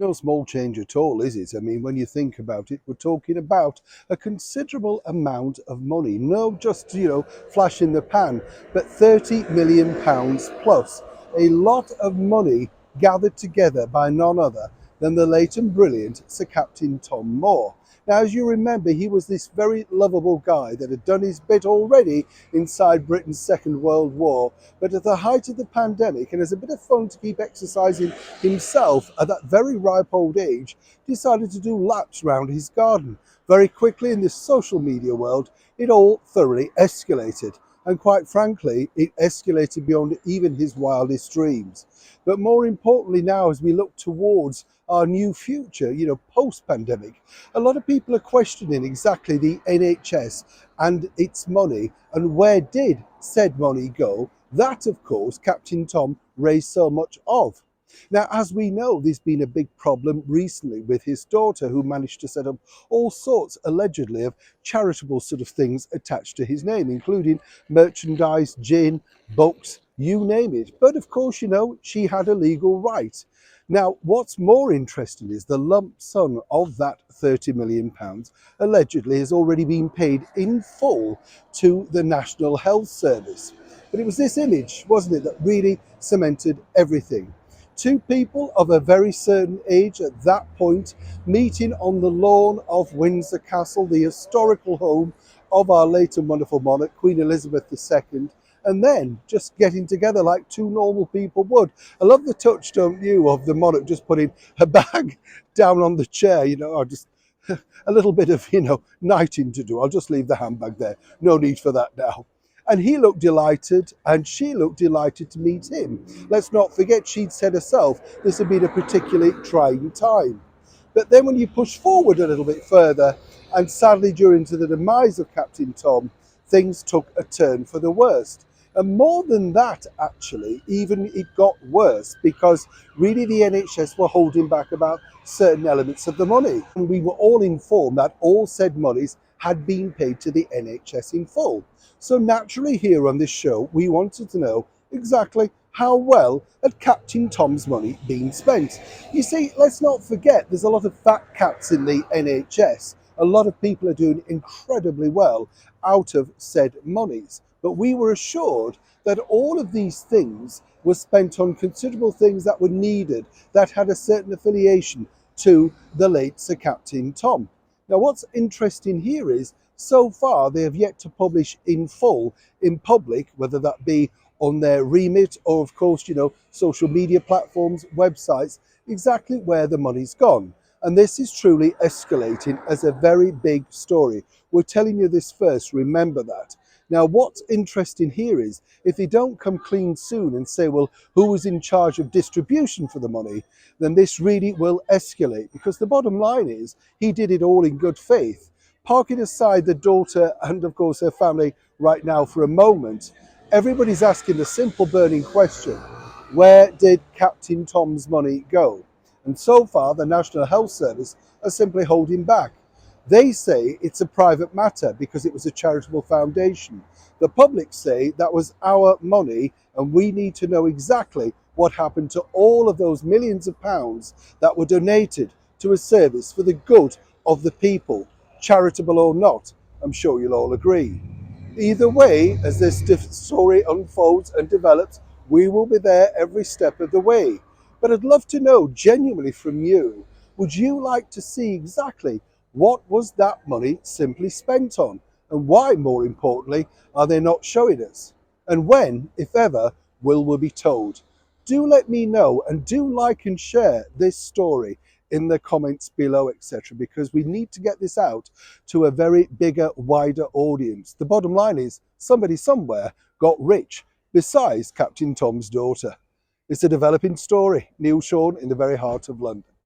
No small change at all, is it? I mean, when you think about it, we're talking about a considerable amount of money. No, just, flash in the pan, but £30 million plus. A lot of money gathered together by none other than the late and brilliant Sir Captain Tom Moore. Now, as you remember, he was this very lovable guy that had done his bit already inside Britain's Second World War, but at the height of the pandemic, and as a bit of fun to keep exercising himself at that very ripe old age, decided to do laps round his garden. Very quickly in this social media world, it all thoroughly escalated. And quite frankly, it escalated beyond even his wildest dreams. But more importantly now, as we look towards our new future, post-pandemic, a lot of people are questioning exactly the NHS and its money and where did said money go. That, of course, Captain Tom raised so much of. Now, as we know, there's been a big problem recently with his daughter, who managed to set up all sorts, allegedly, of charitable sort of things attached to his name, including merchandise, gin, books, you name it. But of course, she had a legal right. Now, what's more interesting is the lump sum of that £30 million allegedly has already been paid in full to the National Health Service. But it was this image, wasn't it, that really cemented everything. Two people of a very certain age at that point meeting on the lawn of Windsor Castle, the historical home of our late and wonderful monarch, Queen Elizabeth II, and then just getting together like two normal people would. I love the touch, don't you, of the monarch just putting her bag down on the chair, or just a little bit of, knighting to do. I'll just leave the handbag there. No need for that now. And he looked delighted, and she looked delighted to meet him. Let's not forget, she'd said herself, this had been a particularly trying time. But then when you push forward a little bit further, and sadly during to the demise of Captain Tom, things took a turn for the worst. And more than that, actually, even it got worse, because really the NHS were holding back about certain elements of the money. And we were all informed that all said monies had been paid to the NHS in full. So naturally here on this show, we wanted to know exactly how well had Captain Tom's money been spent. You see, let's not forget, there's a lot of fat cats in the NHS. A lot of people are doing incredibly well out of said monies. But we were assured that all of these things were spent on considerable things that were needed, that had a certain affiliation to the late Sir Captain Tom. Now, what's interesting here is, so far, they have yet to publish in full, in public, whether that be on their remit or, of course, social media platforms, websites, exactly where the money's gone. And this is truly escalating as a very big story. We're telling you this first, remember that. Now, what's interesting here is, if they don't come clean soon and say, well, who was in charge of distribution for the money, then this really will escalate. Because the bottom line is, he did it all in good faith. Parking aside the daughter and, of course, her family right now for a moment, everybody's asking the simple burning question: where did Captain Tom's money go? And so far, the National Health Service are simply holding back. They say it's a private matter because it was a charitable foundation. The public say that was our money, and we need to know exactly what happened to all of those millions of pounds that were donated to a service for the good of the people, charitable or not. I'm sure you'll all agree. Either way, as this story unfolds and develops, we will be there every step of the way. But I'd love to know genuinely from you, would you like to see exactly what was that money simply spent on? And why, more importantly, are they not showing us? And when, if ever, will we be told? Do let me know, and do like and share this story in the comments below, etc., because we need to get this out to a very bigger, wider audience. The bottom line is, somebody somewhere got rich besides Captain Tom's daughter. It's a developing story. Neil Sean in the very heart of London.